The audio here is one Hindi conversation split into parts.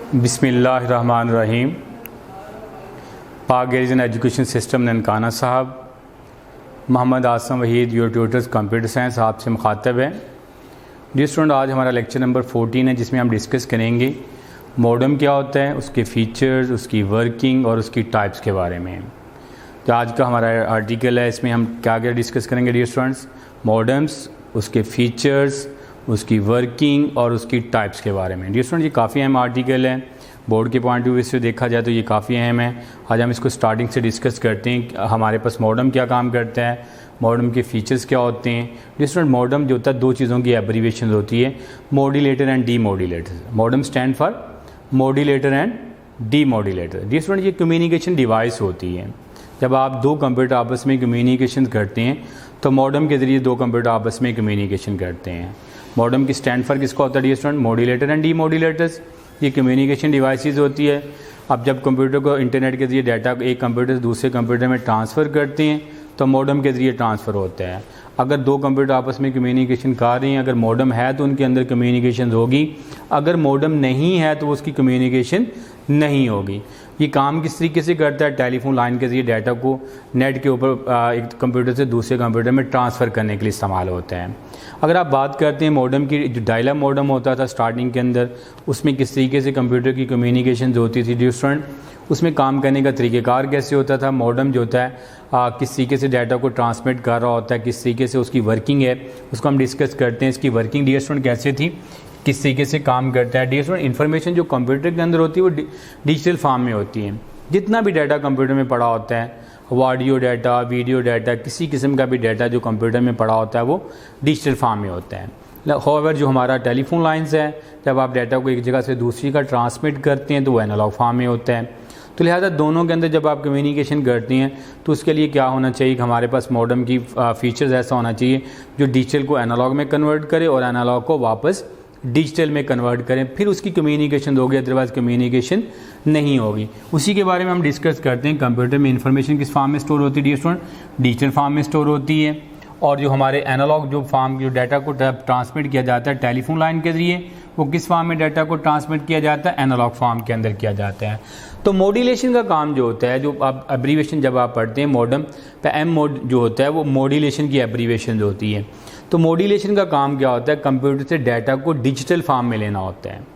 बिस्मिल्लाहिर्रहमानिर्रहीम। पाक Girijan education system Nankana Sahib, Mohammad Asim Waheed, your tutors computer science आपसे मुखातब है। जी स्टूडेंट, आज हमारा लेक्चर नंबर 14 है, जिसमें हम डिस्कस करेंगे मॉडेम क्या होता है, उसके फ़ीचर्स, उसकी वर्किंग और उसकी टाइप्स के बारे में। तो आज का हमारा आर्टिकल है, इसमें हम क्या क्या डिस्कस करेंगे डियर स्टूडेंट्स, मॉडेम्स, उसके फ़ीचर्स, उसकी वर्किंग और उसकी टाइप्स के बारे में। डियर स्टूडेंट, ये काफ़ी अहम आर्टिकल है, बोर्ड के पॉइंट ऑफ व्यू से देखा जाए तो ये काफ़ी अहम है। आज हम इसको स्टार्टिंग से डिस्कस करते हैं। हमारे पास मॉडेम क्या काम करता है, मॉडेम के फीचर्स क्या होते हैं। डियर स्टूडेंट, मॉडेम जो होता है दो चीज़ों की एब्रीविएशन होती है, modulator and demodulator. Modem stand for modulator and demodulator. Dear student, ये कम्युनिकेशन डिवाइस होती है। जब आप दो कंप्यूटर आपस में कम्युनिकेशन करते हैं तो मॉडेम के ज़रिए दो कंप्यूटर आपस में कम्युनिकेशन करते हैं। मॉडेम की स्टैंड फॉर किसका होता है डियर स्टूडेंट, मॉड्यूलेटर एंड डीमॉड्यूलेटर्स। ये कम्युनिकेशन डिवाइसेस होती है। अब जब कंप्यूटर को इंटरनेट के ज़रिए डाटा एक कंप्यूटर से दूसरे कंप्यूटर में ट्रांसफ़र करते हैं तो मॉडेम के ज़रिए ट्रांसफ़र होता है। अगर दो कंप्यूटर आपस में कम्युनिकेशन कर रहे हैं, अगर मॉडेम है तो उनके अंदर कम्युनिकेशन होगी, अगर मॉडेम नहीं है तो उसकी कम्युनिकेशन नहीं होगी। ये काम किस तरीके से करता है, टेलीफोन लाइन के ज़रिए डाटा को नेट के ऊपर एक कंप्यूटर से दूसरे कंप्यूटर में ट्रांसफ़र करने के लिए इस्तेमाल होता है। अगर आप बात करते हैं मॉडेम की, जो डायल मॉडेम होता था स्टार्टिंग के अंदर, उसमें किस तरीके से कंप्यूटर की कम्युनिकेशन होती थी डियर स्टूडेंट, उसमें काम करने का तरीक़ेकार कैसे होता था। मॉडेम जो होता है किस तरीके से डाटा को ट्रांसमिट कर रहा होता है, किस तरीके से उसकी वर्किंग है, उसको हम डिस्कस करते हैं। इसकी वर्किंग डियर स्टूडेंट कैसे थी, किस तरीके से काम करता है। डियर स्टूडेंट, इन्फॉर्मेशन जो कंप्यूटर के अंदर होती है वो डिजिटल फॉर्म में होती है। जितना भी डाटा कंप्यूटर में पड़ा होता है, ऑडियो डाटा, वीडियो डाटा, किसी किस्म का भी डाटा जो कंप्यूटर में पड़ा होता है वो डिजिटल फॉर्म में होता है। हाउएवर जो हमारा टेलीफोन लाइंस है, जब आप डाटा को एक जगह से दूसरी का ट्रांसमिट करते हैं तो वो एनालॉग फॉर्म में होता है। तो लिहाजा दोनों के अंदर जब आप कम्युनिकेशन करते हैं तो उसके लिए क्या होना चाहिए कि हमारे पास मॉडेम की फ़ीचर्स ऐसा होना चाहिए जो डिजिटल को एनालॉग में कन्वर्ट करे और एनालॉग को वापस डिजिटल में कन्वर्ट करें, फिर उसकी कम्युनिकेशन होगी, अदरवाइज कम्युनिकेशन नहीं होगी। उसी के बारे में हम डिस्कस करते हैं। कंप्यूटर में इंफॉर्मेशन किस फॉर्म में स्टोर होती है डियर स्टूडेंट, डिजिटल फॉर्म में स्टोर होती है। और जो हमारे एनालॉग जो फॉर्म जो डाटा को ट्रांसमिट किया जाता है टेलीफोन लाइन के जरिए, वो किस फॉर्म में डाटा को ट्रांसमिट किया जाता है, एनालॉग फॉर्म के अंदर किया जाता है। तो मॉड्यूलेशन का काम जो होता है, जो आप एब्रीवेशन जब आप पढ़ते हैं मॉडेम पे, एम मोड जो होता है वो मॉड्यूलेशन की एब्रीवेशन जो होती है। तो मॉड्यूलेशन का काम क्या होता है, कंप्यूटर से डाटा को डिजिटल फॉर्म में लेना होता है।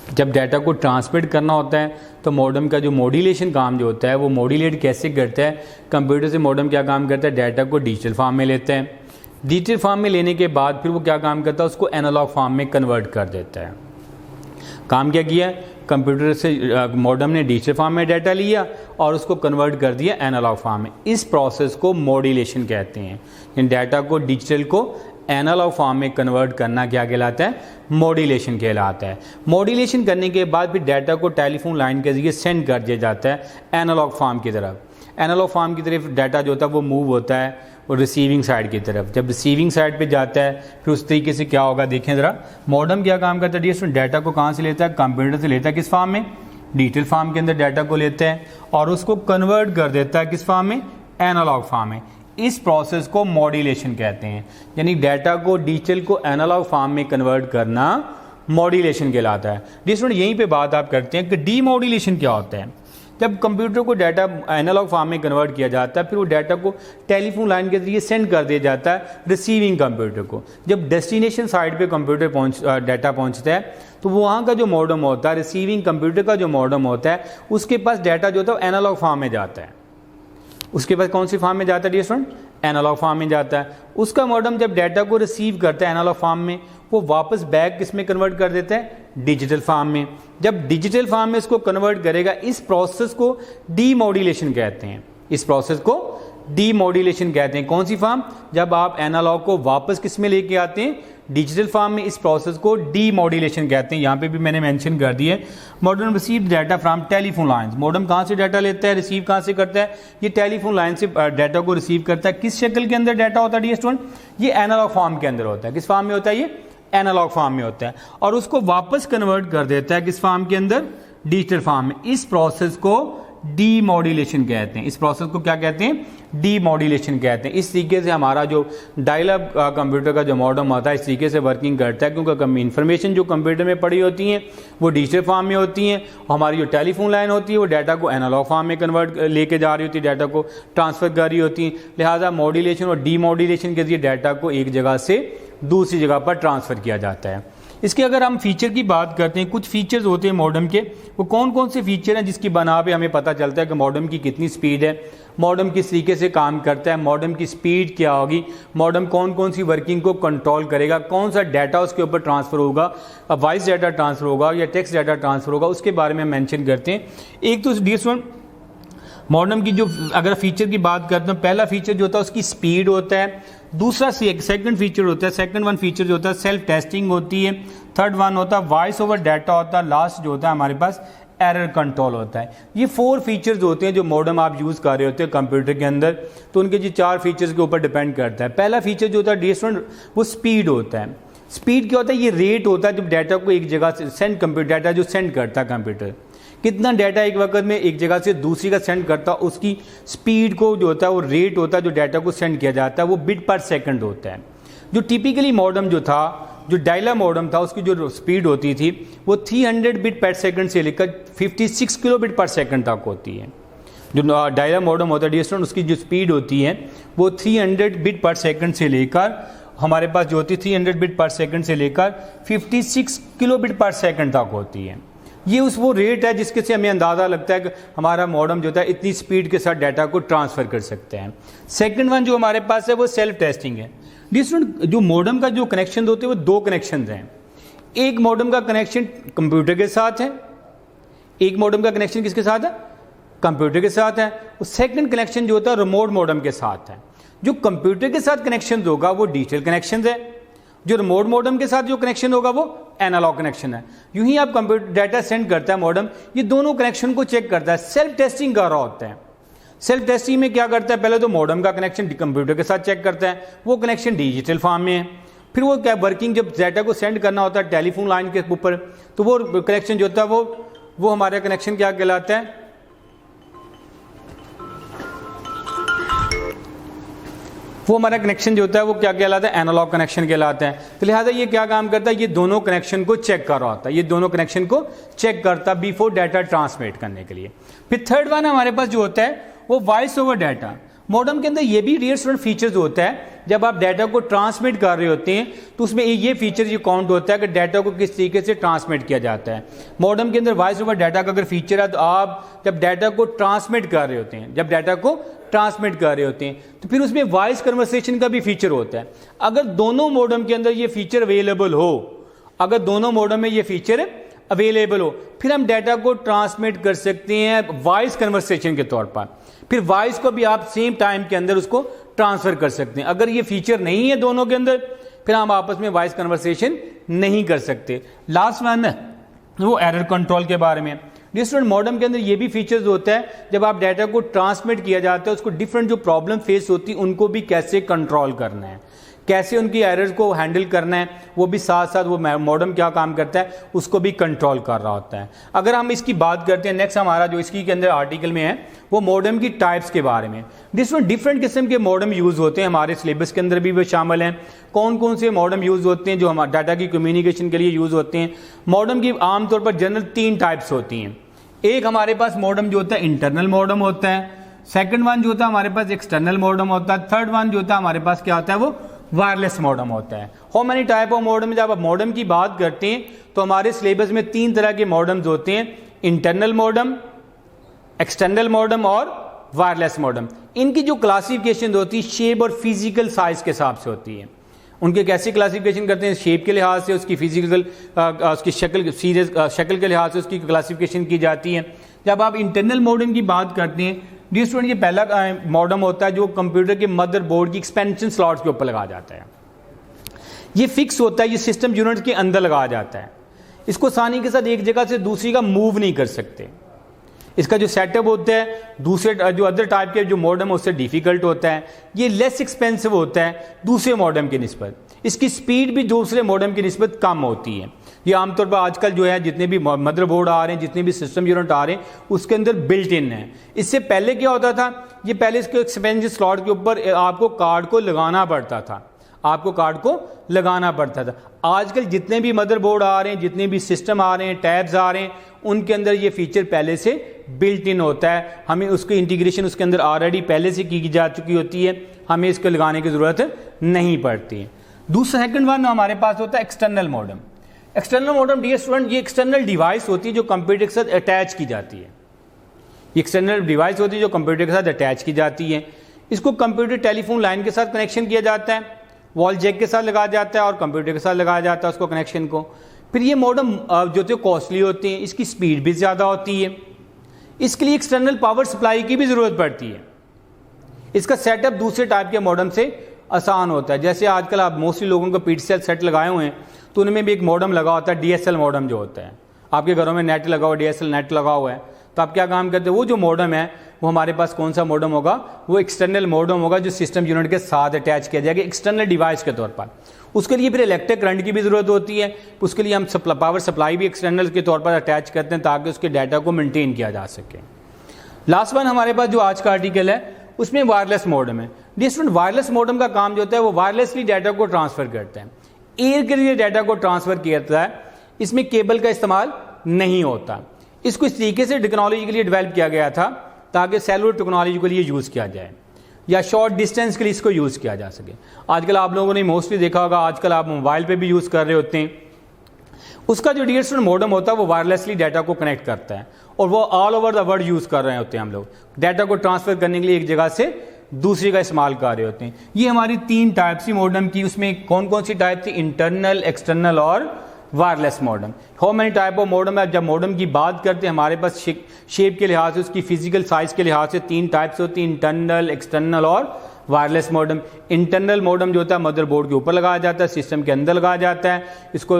जब डाटा को ट्रांसमिट करना होता है तो मॉडेम का जो मॉड्यूलेशन काम जो होता है वो मॉड्यूलेट कैसे करता है, कंप्यूटर से मॉडेम क्या काम करता है, डाटा को डिजिटल फॉर्म में लेता है। डिजिटल फॉर्म में लेने के बाद फिर वो क्या काम करता है, उसको एनालॉग फॉर्म में कन्वर्ट कर देता है। काम क्या किया, कंप्यूटर से मॉडेम ने डिजिटल फॉर्म में डाटा लिया और उसको कन्वर्ट कर दिया एनालॉग फॉर्म में। इस प्रोसेस को मॉड्यूलेशन कहते हैं। इन डाटा को डिजिटल को एनालॉग फॉर्म में कन्वर्ट करना क्या कहलाता है, मॉड्यूलेशन कहलाता है। मॉड्यूलेशन करने के बाद फिर डाटा को टेलीफोन लाइन के जरिए सेंड कर दिया जाता है एनालॉग फॉर्म की तरफ। एनालॉग फॉर्म की तरफ डाटा जो होता है वो मूव होता है और रिसीविंग साइड की तरफ। जब रिसीविंग साइड पे जाता है फिर उस तरीके से क्या होगा, देखें ज़रा। मॉडेम क्या काम करता है डियर स्टूडेंट, डाटा को कहाँ से लेता है, कंप्यूटर से लेता है, किस फॉर्म में, डिजिटल फॉर्म के अंदर डाटा को लेता है और उसको कन्वर्ट कर देता है किस फॉर्म में, एनालॉग फॉर्म में। इस प्रोसेस को मॉड्यूलेशन कहते हैं। यानी डाटा को डिजिटल को एनालॉग फॉर्म में कन्वर्ट करना मॉड्यूलेशन कहलाता है। डियर स्टूडेंट, यहीं पे बात आप करते हैं कि डीमॉड्यूलेशन क्या होता है। जब कंप्यूटर को डाटा एनालॉग फॉर्म में कन्वर्ट किया जाता है फिर वो डाटा को टेलीफोन लाइन के जरिए सेंड कर दिया जाता है रिसीविंग कंप्यूटर को। जब डेस्टिनेशन साइड पे कंप्यूटर डाटा पहुंचता है तो वहाँ का जो मॉडेम होता है, रिसीविंग कंप्यूटर का जो मॉडेम होता है, उसके पास डाटा जो होता है एनालॉग फॉर्म में जाता है। उसके पास कौन सी फॉर्म में जाता है डियर स्टूडेंट, एनालॉग फॉर्म में जाता है। उसका मॉडेम जब डाटा को रिसीव करता है एनालॉग फॉर्म में, वो वापस बैक किस में कन्वर्ट कर देता है, डिजिटल फॉर्म में। जब डिजिटल फॉर्म में इसको कन्वर्ट करेगा, इस प्रोसेस को डीमॉड्यूलेशन कहते हैं। इस प्रोसेस को डीमॉड्यूलेशन कहते हैं। कौन सी फॉर्म, जब आप एनालॉग को वापस किस में लेके आते हैं, डिजिटल फॉर्म में। इस प्रोसेस को डीमॉड्यूलेशन कहते हैं। यहाँ पे भी मैंने मेंशन कर दिया है। Modem receive data from telephone lines. Modem कहाँ से डाटा लेता है, रिसीव कहाँ से करता है, ये टेलीफोन लाइन से डाटा को रिसीव करता है। किस शक्ल के अंदर डाटा होता है डियर स्टूडेंट, ये एनालॉग फॉर्म के अंदर होता है। किस फॉर्म में होता है, ये एनालॉग फॉर्म में होता है। और उसको वापस कन्वर्ट कर देता है किस फॉर्म के अंदर, डिजिटल फॉर्म में। इस प्रोसेस को डीमॉड्यूलेशन कहते हैं। इस प्रोसेस को क्या कहते हैं? डीमॉड्यूलेशन कहते हैं। इस तरीके से हमारा जो डायल अप कंप्यूटर का जो मॉडेम होता है इस तरीके से वर्किंग करता है, क्योंकि इन्फॉर्मेशन जो कंप्यूटर में पड़ी होती हैं वो डिजिटल फॉर्म में होती हैं। हमारी जो टेलीफोन लाइन होती है वो डाटा को एनालॉग फॉर्म में कन्वर्ट लेके जा रही होती है, डाटा को ट्रांसफर कर रही होती है। लिहाजा मॉड्यूलेशन और डीमॉड्यूलेशन के जरिए डाटा को एक जगह से दूसरी जगह पर ट्रांसफ़र किया जाता है। इसके अगर हम फीचर की बात करते हैं, कुछ फीचर्स होते हैं मॉडेम के, वो कौन कौन से फीचर हैं जिसकी बना पे हमें पता चलता है कि मॉडेम की कितनी स्पीड है, मॉडेम किस तरीके से काम करता है, मॉडेम की स्पीड क्या होगी, मॉडेम कौन कौन सी वर्किंग को कंट्रोल करेगा, कौन सा डाटा उसके ऊपर ट्रांसफ़र होगा, वॉइस डाटा ट्रांसफ़र होगा या टेक्स्ट डाटा ट्रांसफ़र होगा, उसके बारे में मेंशन करते हैं। एक तो डिफरेंट मॉडेम की जो अगर फीचर की बात करते हैं, पहला फीचर जो होता है उसकी स्पीड होता है, दूसरा सेकंड फीचर होता है, सेकंड वन फीचर जो होता है सेल्फ टेस्टिंग होती है, थर्ड वन होता है वॉइस ओवर डाटा होता है, लास्ट जो होता है हमारे पास एरर कंट्रोल होता है। ये 4 फीचर्स होते हैं जो मॉडेम आप यूज़ कर रहे होते हैं कंप्यूटर के अंदर, तो उनके जो 4 फीचर्स के ऊपर डिपेंड करता है। पहला फीचर जो होता है डिफरेंट वो स्पीड होता है। स्पीड क्या होता है? ये रेट होता है जब डाटा को एक जगह से सेंड कंप्यूटर डाटा जो सेंड करता है कंप्यूटर, कितना डाटा एक वक्त में एक जगह से दूसरी का सेंड करता है, उसकी स्पीड को जो होता है वो रेट होता है जो डाटा को सेंड किया जाता है, वो बिट पर सेकंड होता है। जो टिपिकली मॉडेम जो था, जो डायलर मॉडेम था, उसकी जो स्पीड होती थी वो 300 बिट पर सेकंड से लेकर 56 किलो बिट पर सेकंड तक होती है। जो डायलर मॉडेम होता है डिस्टेंट, उसकी जो स्पीड होती है वो 300 बिट पर सेकंड से लेकर हमारे पास जो होती है 300 बिट पर सेकंड से लेकर 56 किलो बिट पर सेकंड तक होती है। ये वो रेट है जिसके से हमें अंदाज़ा लगता है कि हमारा मॉडेम जो है इतनी स्पीड के साथ डाटा को ट्रांसफ़र कर सकते हैं। सेकंड वन जो हमारे पास है वो सेल्फ टेस्टिंग है। डिफरेंट जो मॉडेम का जो कनेक्शन होते हैं वो 2 कनेक्शन हैं। एक मॉडेम का कनेक्शन कंप्यूटर के साथ है, एक मॉडेम का कनेक्शन किसके साथ है? कंप्यूटर के साथ है। और सेकंड कनेक्शन जो होता है रिमोट मॉडेम के साथ है। जो कंप्यूटर के साथ कनेक्शन होगा वो डिजिटल कनेक्शन है, जो रिमोट मॉडेम के साथ जो कनेक्शन होगा वो एनालॉग कनेक्शन है। यूं ही आप कंप्यूटर डाटा सेंड करता है मॉडेम, ये दोनों कनेक्शन को चेक करता है, सेल्फ टेस्टिंग कर रहा होता है। सेल्फ टेस्टिंग में क्या करता है? पहले तो मॉडेम का कनेक्शन कंप्यूटर के साथ चेक करता है, वो कनेक्शन डिजिटल फॉर्म में है। फिर वो क्या वर्किंग जब डाटा को सेंड करना होता है टेलीफोन लाइन के ऊपर, तो वो कनेक्शन जो होता है वो हमारा कनेक्शन क्या कहलाता है? वो हमारा कनेक्शन जो होता है वो क्या कहलाता है? एनालॉग कनेक्शन कहलाता है। तो लिहाजा ये क्या काम करता है? ये दोनों कनेक्शन को चेक कर रहा होता है, ये दोनों कनेक्शन को चेक करता है बिफोर डाटा ट्रांसमिट करने के लिए। फिर थर्ड वन हमारे पास जो होता है वो वॉइस ओवर डाटा। मॉडेम के अंदर ये भी रियरस्टोरेंट फीचर्स होता है, जब आप डाटा को ट्रांसमिट कर रहे होते हैं तो उसमें ये फीचर ये काउंट होता है कि डाटा को किस तरीके से ट्रांसमिट किया जाता है। मॉडेम के अंदर वॉइस ओवर डाटा का अगर फीचर है तो आप जब डाटा को ट्रांसमिट कर रहे होते हैं, जब डाटा को ट्रांसमिट कर रहे होते हैं तो फिर उसमें वॉइस कन्वर्सेशन का भी फीचर होता है। अगर दोनों मॉडेम के अंदर ये फीचर अवेलेबल हो, अगर दोनों मॉडेम में ये फीचर अवेलेबल हो, फिर हम डाटा को ट्रांसमिट कर सकते हैं वॉइस कन्वर्सेशन के तौर पर। फिर वॉइस को भी आप सेम टाइम के अंदर उसको ट्रांसफर कर सकते हैं। अगर ये फीचर नहीं है दोनों के अंदर, फिर हम आपस में वॉइस कन्वर्सेशन नहीं कर सकते। लास्ट वन है वो एरर कंट्रोल के बारे में। डिफरेंट मॉडेम के अंदर ये भी फीचर्स होता है, जब आप डाटा को ट्रांसमिट किया जाता है उसको डिफरेंट जो प्रॉब्लम फेस होती है उनको भी कैसे कंट्रोल करना है, कैसे उनकी एरर्स को हैंडल करना है, वो भी साथ साथ वो मॉडेम क्या काम करता है उसको भी कंट्रोल कर रहा होता है। अगर हम इसकी बात करते हैं, नेक्स्ट हमारा जो इसकी के अंदर आर्टिकल में है वो मॉडेम की टाइप्स के बारे में। डिफरेंट किस्म के मॉडेम यूज़ होते हैं, हमारे सिलेबस के अंदर भी वो शामिल हैं। कौन कौन से मॉडेम यूज़ होते हैं जो हमारे डाटा की कम्युनिकेशन के लिए यूज़ होते हैं? मॉडेम की आमतौर पर जनरल 3 टाइप्स होती हैं। एक हमारे पास मॉडेम जो होता है इंटरनल मॉडेम होता है, सेकंड वन जो होता है हमारे पास एक्सटर्नल मॉडेम होता है, थर्ड वन जो होता है हमारे पास क्या होता है वो वायरलेस मॉडेम होता है। How many type of modem? जब आप मॉडेम की बात करते हैं तो हमारे सिलेबस में 3 तरह के मॉडेम्स होते हैं, इंटरनल मॉडेम, एक्सटर्नल मॉडेम और वायरलेस मॉडेम। इनकी जो क्लासिफिकेशन होती है शेप और फिजिकल साइज के हिसाब से होती है। उनके कैसे क्लासिफिकेशन करते हैं? शेप के लिहाज से, उसकी फिजिकल उसकी शक्ल के लिहाज से उसकी क्लासिफिकेशन की जाती है। जब आप इंटरनल मॉडेम की बात करते हैं, ये पहला मॉडेम होता है जो कंप्यूटर के मदरबोर्ड की एक्सपेंशन स्लॉट्स के ऊपर लगाया जाता है। ये फिक्स होता है, ये सिस्टम यूनिट के अंदर लगाया जाता है। इसको आसानी के साथ एक जगह से दूसरी का मूव नहीं कर सकते। इसका जो सेटअप होता है दूसरे जो अदर टाइप के जो मॉडेम उससे डिफिकल्ट होता है। ये लेस एक्सपेंसिव होता है दूसरे मॉडेम की निस्बत। इसकी स्पीड भी दूसरे मॉडेम की निस्बत कम होती है। ये आमतौर पर आजकल जो है जितने भी मदरबोर्ड आ रहे हैं, जितने भी सिस्टम यूनिट आ रहे हैं, उसके अंदर बिल्ट इन है। इससे पहले क्या होता था, ये पहले इसके एक्सपेंशन स्लॉट के ऊपर आपको कार्ड को लगाना पड़ता था, आपको कार्ड को लगाना पड़ता था। आजकल जितने भी मदरबोर्ड आ रहे हैं, जितने भी सिस्टम आ रहे हैं, टैब्स आ रहे हैं, उनके अंदर ये फीचर पहले से बिल्ट इन होता है। हमें उसकी इंटीग्रेशन उसके अंदर ऑलरेडी पहले से की जा चुकी होती है, हमें इसको लगाने की ज़रूरत नहीं पड़ती है। दूसरा सेकंड वन हमारे पास होता है external modem. External modem dear student, ये एक्सटर्नल डिवाइस होती है जो कंप्यूटर के साथ अटैच की जाती है। ये एक्सटर्नल डिवाइस होती है जो कंप्यूटर के साथ अटैच की जाती है। इसको कंप्यूटर टेलीफोन लाइन के साथ कनेक्शन किया जाता है, वॉल जैक के साथ लगाया जाता है और कंप्यूटर के साथ लगाया जाता है उसको कनेक्शन को। फिर ये मॉडेम जो थे कॉस्टली होते हैं, इसकी स्पीड भी ज़्यादा होती है, इसके लिए एक्सटर्नल पावर सप्लाई की भी ज़रूरत पड़ती है। इसका सेटअप दूसरे टाइप के मॉडेम से आसान होता है। जैसे आजकल आप मोस्टली लोगों को पीटीसीएल सेट लगाए हुए हैं, तो उनमें भी एक मॉडेम लगा होता है, डीएसएल मॉडेम जो होता है। आपके घरों में नेट लगा हुआ, डीएसएल नेट लगा हुआ है, तो आप क्या काम करते हैं, वो जो मॉडेम है वो हमारे पास कौन सा मॉडेम होगा, वो एक्सटर्नल मॉडेम होगा जो सिस्टम यूनिट के साथ अटैच किया जाएगा एक्सटर्नल डिवाइस के तौर पर। उसके लिए फिर इलेक्ट्रिक करंट की भी ज़रूरत होती है, उसके लिए हम पावर सप्लाई भी एक्सटर्नल के तौर पर अटैच करते हैं ताकि उसके डाटा को मेनटेन किया जा सके। लास्ट वन हमारे पास जो आज का आर्टिकल है उसमें वायरलेस मॉडेम है। डिस्टेंट वायरलेस मॉडेम का काम जो होता है वो वायरलेसली डाटा को ट्रांसफर करता है, एयर के लिए डाटा को ट्रांसफर करता है। इसमें केबल का इस्तेमाल नहीं होता। इसको इस तरीके से टेक्नोलॉजी के लिए डेवलप किया गया था ताकि सेलुलर टेक्नोलॉजी के लिए यूज़ किया जाए या शॉर्ट डिस्टेंस के लिए इसको यूज़ किया जा सके। आजकल आप लोगों ने मोस्टली देखा होगा, आजकल आप मोबाइल पे भी यूज़ कर रहे होते हैं। उसका जो डिस्टेंट मॉडेम होता है वो वायरलेसली डाटा को कनेक्ट करता है और वो all over the world use कर रहे होते हैं। हम लोग डाटा को ट्रांसफ़र करने के लिए एक जगह से दूसरी का इस्तेमाल कर रहे होते हैं। ये हमारी 3 टाइप सी मॉडेम की, उसमें कौन कौन सी टाइप थी, इंटरनल, एक्सटर्नल और wireless modem. How many type of modem है, जब मॉडेम की बात करते हैं हमारे पास शेप के लिहाज से, उसकी फिजिकल साइज के लिहाज से 3 टाइप्स होती हैं, इंटरनल, एक्सटर्नल और वायरलेस मॉडेम। इंटरनल मॉडेम जो होता है मदरबोर्ड के ऊपर लगाया जाता है, सिस्टम के अंदर लगाया जाता है, इसको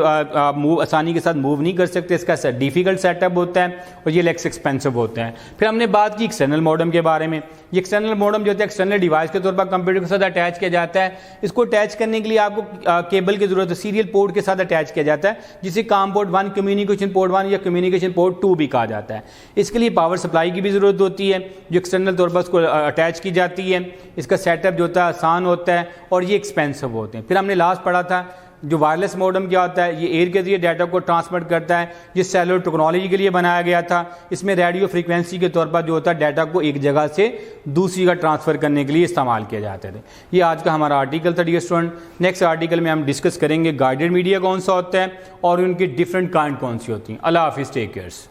मूव आसानी के साथ मूव नहीं कर सकते, इसका डिफिकल्ट सेटअप होता है और ये लेक्स एक्सपेंसिव होते हैं। फिर हमने बात की एक्सटर्नल मॉडेम के बारे में। ये एक्सटर्नल मॉडेम जो होता है एक्सटर्नल डिवाइस के तौर पर कंप्यूटर के साथ अटैच किया जाता है। इसको अटैच करने के लिए आपको केबल की जरूरत है, सीरियल पोर्ट के साथ अटैच किया जाता है, जिसे काम पोर्ट 1, कम्युनिकेशन पोर्ट 1 या कम्युनिकेशन पोर्ट 2 भी कहा जाता है। इसके लिए पावर सप्लाई की भी जरूरत होती है जो एक्सटर्नल तौर पर उसको अटैच की जाती है। इसका सेटअप जो होता है आसान होता है और ये एक्सपेंसिव होते हैं। फिर हमने लास्ट पढ़ा था जो वायरलेस मॉडेम क्या होता है, ये एयर के जरिए डाटा को ट्रांसमिट करता है, जिस सेलुलर टेक्नोलॉजी के लिए बनाया गया था। इसमें रेडियो फ्रीक्वेंसी के तौर पर जो होता है डाटा को एक जगह से दूसरी का ट्रांसफ़र करने के लिए इस्तेमाल किए जाते थे। ये आज का हमारा आर्टिकल था डियर स्टूडेंट। नेक्स्ट आर्टिकल में हम डिस्कस करेंगे गाइडेड मीडिया कौन सा होता है और उनकी डिफरेंट काइंड कौन सी होती हैं। अल्लाह हाफिज़, टेक केयर्स।